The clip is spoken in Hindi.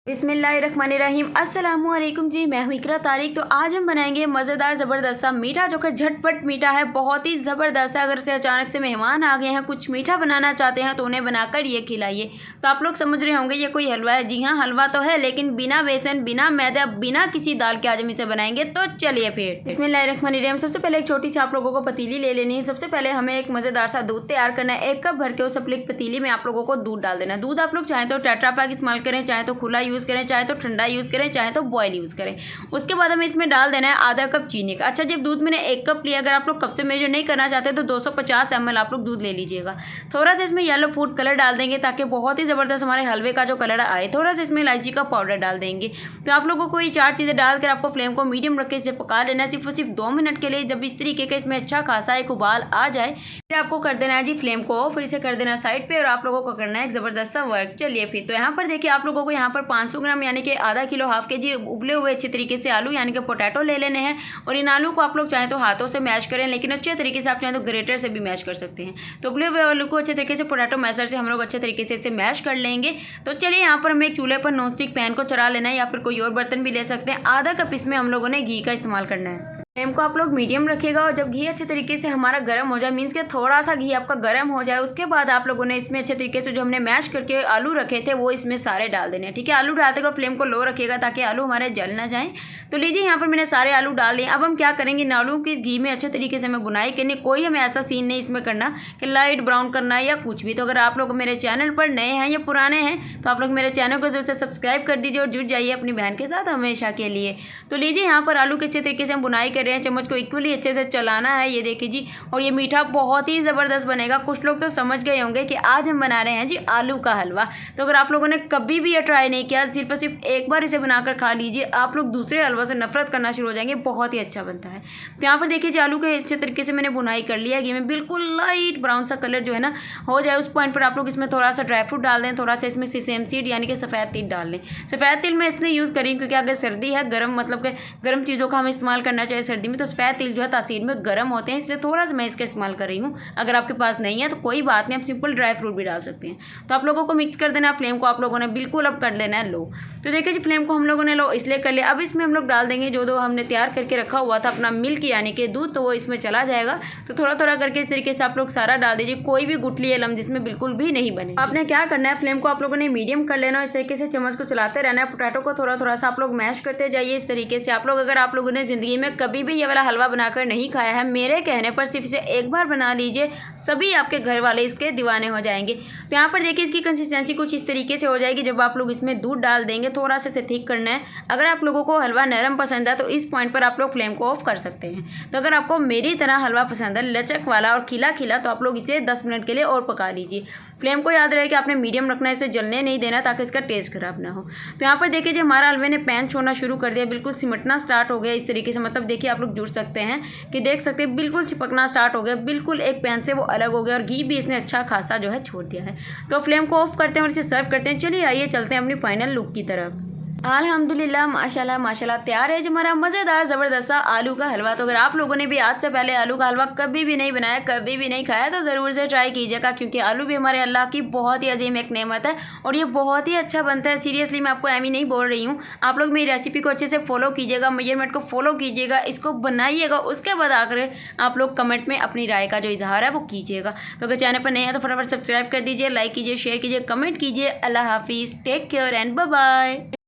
बिस्मिल्लाहिर्रहमानिर्रहीम अस्सलामुअलैकुम जी। मैं हूँ इकरा तारिक। तो आज हम बनाएंगे मज़ेदार ज़बरदस्त सा मीठा जो कि झटपट मीठा है, बहुत ही ज़बरदस्त है। अगर से अचानक से मेहमान आ गए हैं, कुछ मीठा बनाना चाहते हैं तो उन्हें बनाकर ये खिलाइए। तो आप लोग समझ रहे होंगे ये कोई हलवा है। जी हाँ, हलवा तो है, लेकिन बिना बेसन, बिना मैदा, बिना किसी दाल के आज हम इसे बनाएंगे। तो चलिए फिर बिस्मिल्लाहिर्रहमानिर्रहीम। सबसे पहले एक छोटी सी आप लोगों को पतीली ले लेनी है। सबसे पहले हमें एक मज़ेदार सा दूध तैयार करना है। 1 कप भर के उस पतीली में आप लोगों को दूध डाल देना है। दूध आप लोग चाहें तो टेट्रा पैक इस्तेमाल करें, चाहे तो खुला यूज़ करें, चाहे तो ठंडा यूज़ करें, चाहे तो बॉयल यूज़ करें। उसके बाद हमें इसमें डाल देना है आधा कप चीनी का। अच्छा, जब दूध मैंने 1 कप लिया, अगर आप लोग कप से मेजर नहीं करना चाहते तो 250 ml आप लोग दूध ले लीजिएगा। थोड़ा सा इसमें येलो फूड कलर डाल देंगे ताकि बहुत ही ज़बरदस्त हमारे हलवे का जो कलर आए। थोड़ा सा इसमें इलायची का पाउडर डाल देंगे। तो आप लोगों को ये 4 चीज़ें डालकर आपको फ्लेम को मीडियम रख के इसे पका लेना है सिर्फ और सिर्फ 2 मिनट के लिए। जब इस तरीके का इसमें अच्छा खासा एक उबाल आ जाए, फिर आपको कर देना है जी फ्लेम को ऑफ, फिर इसे कर देना साइड पे और आप लोगों को करना है एक ज़बरदस्त सा वर्क। चलिए फिर, तो यहाँ पर देखिए आप लोगों को यहाँ पर 500 ग्राम यानी कि आधा किलो, हाफ केजी उबले हुए अच्छे तरीके से आलू यानी कि पोटैटो ले लेने हैं। और इन आलू को आप लोग चाहें तो हाथों से मैश करें, लेकिन अच्छे तरीके से आप चाहें तो ग्रेटर से भी मैश कर सकते हैं। तो उबले हुए आलू को अच्छे तरीके से पोटैटो मैशर से हम लोग अच्छे तरीके से इसे मैश कर लेंगे। तो चलिए, यहाँ पर हमें एक चूल्हे पर नॉन स्टिक पैन को चढ़ा लेना है, या फिर कोई और बर्तन भी ले सकते हैं। आधा कप इसमें हम लोगों ने घी का इस्तेमाल करना है। फ्लेम को आप लोग मीडियम रखिएगा और जब घी अच्छे तरीके से हमारा गर्म हो जाए, मीन्स के थोड़ा सा घी आपका गर्म हो जाए, उसके बाद आप लोगों ने इसमें अच्छे तरीके से जो हमने मैश करके आलू रखे थे वो इसमें सारे डाल देने हैं। ठीक है, आलू डालते हुए फ्लेम को लो रखिएगा ताकि आलू हमारे जल ना जाएं। तो लीजिए, यहाँ पर मैंने सारे आलू डाल लिए। अब हम क्या करेंगे, इन आलू की घी में अच्छे तरीके से हमें बुनाई करनी। कोई हमें ऐसा सीन नहीं इसमें करना कि लाइट ब्राउन करना है या कुछ भी। तो अगर आप लोग मेरे चैनल पर नए हैं या पुराने हैं तो आप लोग मेरे चैनल को जरूर से सब्सक्राइब कर दीजिए और जुड़ जाइए अपनी बहन के साथ हमेशा के लिए। तो लीजिए, यहाँ पर आलू के अच्छे तरीके से हम बुनाई कर रहे हैं। चम्मच को इक्वली अच्छे से चलाना है, ये देखिए जी। और ये मीठा बहुत ही ज़बरदस्त बनेगा। कुछ लोग तो समझ गए होंगे कि आज हम बना रहे हैं जी आलू का हलवा। तो अगर आप लोगों ने कभी भी ये ट्राई नहीं किया, सिर्फ और सिर्फ एक बार इसे बनाकर खा लीजिए, आप लोग दूसरे हलवा से नफरत करना शुरू हो जाएंगे। बहुत ही अच्छा बनता है। तो यहाँ पर देखिए जी, आलू के अच्छे तरीके से मैंने बुनाई कर लिया। घी में बिल्कुल लाइट ब्राउन सा कलर जो है ना हो जाए, उस पॉइंट पर आप लोग इसमें थोड़ा सा ड्राई फ्रूट डाल दें, थोड़ा सा इसमें सेसम सीड यानी कि सफ़ेद तिल डाल लें। सफ़ेद तिल मैं इसलिए यूज़ करी क्योंकि अगर सर्दी है, गर्म मतलब कि गर्म चीज़ों का हमें इस्तेमाल करना चाहिए सर्दी में, तो सफ़ेद तिल जो है तासीर में गर्म होते हैं, इसलिए थोड़ा सा मैं इसका इस्तेमाल कर रही हूँ। अगर आपके पास नहीं है तो कोई बात नहीं, आप सिंपल ड्राई फ्रूट भी डाल सकते हैं। तो आप लोगों को मिक्स कर देना। फ्लेम को आप लोगों ने बिल्कुल अब कर लेना है लो। तो देखिए जी, फ्लेम को हम लोगों ने लो इसलिए कर लिया। अब इसमें हम लोग डाल देंगे जो दो हमने तैयार करके रखा हुआ था अपना मिल्क यानी कि दूध, तो वो इसमें चला जाएगा। तो थोड़ा थोड़ा करके इस तरीके से आप लोग सारा डाल दीजिए। कोई भी गुठली या लम्ब जिसमें बिल्कुल भी नहीं बने। आपने क्या करना है, फ्लेम को आप लोगों ने मीडियम कर लेना, इस तरीके से चम्मच को चलाते रहना है। पोटैटो को थोड़ा थोड़ा सा आप लोग मैश करते जाइए इस तरीके से। आप लोग अगर आप लोगों ने ज़िंदगी में कभी भी ये वाला हलवा बनाकर नहीं खाया है, मेरे कहने पर सिर्फ इसे एक बार बना लीजिए, सभी आपके घर वाले इसके दीवाने हो जाएंगे। तो यहाँ पर देखिए, इसकी कंसिस्टेंसी कुछ इस तरीके से हो जाएगी जब आप लोग इसमें दूध डाल देंगे। थोड़ा सा इसे ठीक करना है। अगर आप लोगों को हलवा नरम पसंद है तो इस पॉइंट पर आप लोग फ्लेम को ऑफ कर सकते हैं। तो अगर आपको मेरी तरह हलवा पसंद है, लचक वाला और खिला खिला, तो आप लोग इसे 10 मिनट के लिए और पका लीजिए। फ्लेम को याद रहे कि आपने मीडियम रखना है, इसे जलने नहीं देना ताकि इसका टेस्ट खराब ना हो। तो यहाँ पर देखिए जी, हमारा हलवे ने पैन छोड़ना शुरू कर दिया, बिल्कुल सिमटना स्टार्ट हो गया इस तरीके से। मतलब देखिए, आप लोग जुड़ सकते हैं कि देख सकते हैं बिल्कुल चिपकना स्टार्ट हो गया, बिल्कुल एक पैन से वो अलग हो गया और घी भी इसने अच्छा खासा जो है छोड़ दिया है। तो फ्लेम को ऑफ करते हैं और इसे सर्व करते हैं। चलिए आइए चलते हैं अपनी फाइनल लुक की तरफ। अल्हम्दुलिल्लाह, माशाल्लाह माशाल्लाह, तैयार है जो हमारा मज़ेदार ज़बरदस्त सा आलू का हलवा। तो अगर आप लोगों ने भी आज से पहले आलू का हलवा कभी भी नहीं बनाया, कभी भी नहीं खाया, तो ज़रूर से ट्राई कीजिएगा, क्योंकि आलू भी हमारे अल्लाह की बहुत ही अजीम एक नेमत है और ये बहुत ही अच्छा बनता है। सीरियसली मैं आपको एमी नहीं बोल रही हूँ। आप लोग मेरी रेसिपी को अच्छे से फॉलो कीजिएगा, मेजरमेंट को फॉलो कीजिएगा, इसको बनाइएगा, उसके बाद आकर आप लोग कमेंट में अपनी राय का जो इजहार है वो कीजिएगा। तो अगर चैनल पर नहीं है तो फटाफट सब्सक्राइब कर दीजिए, लाइक कीजिए, शेयर कीजिए, कमेंट कीजिए। अल्लाह हाफिज़, take care and bye bye.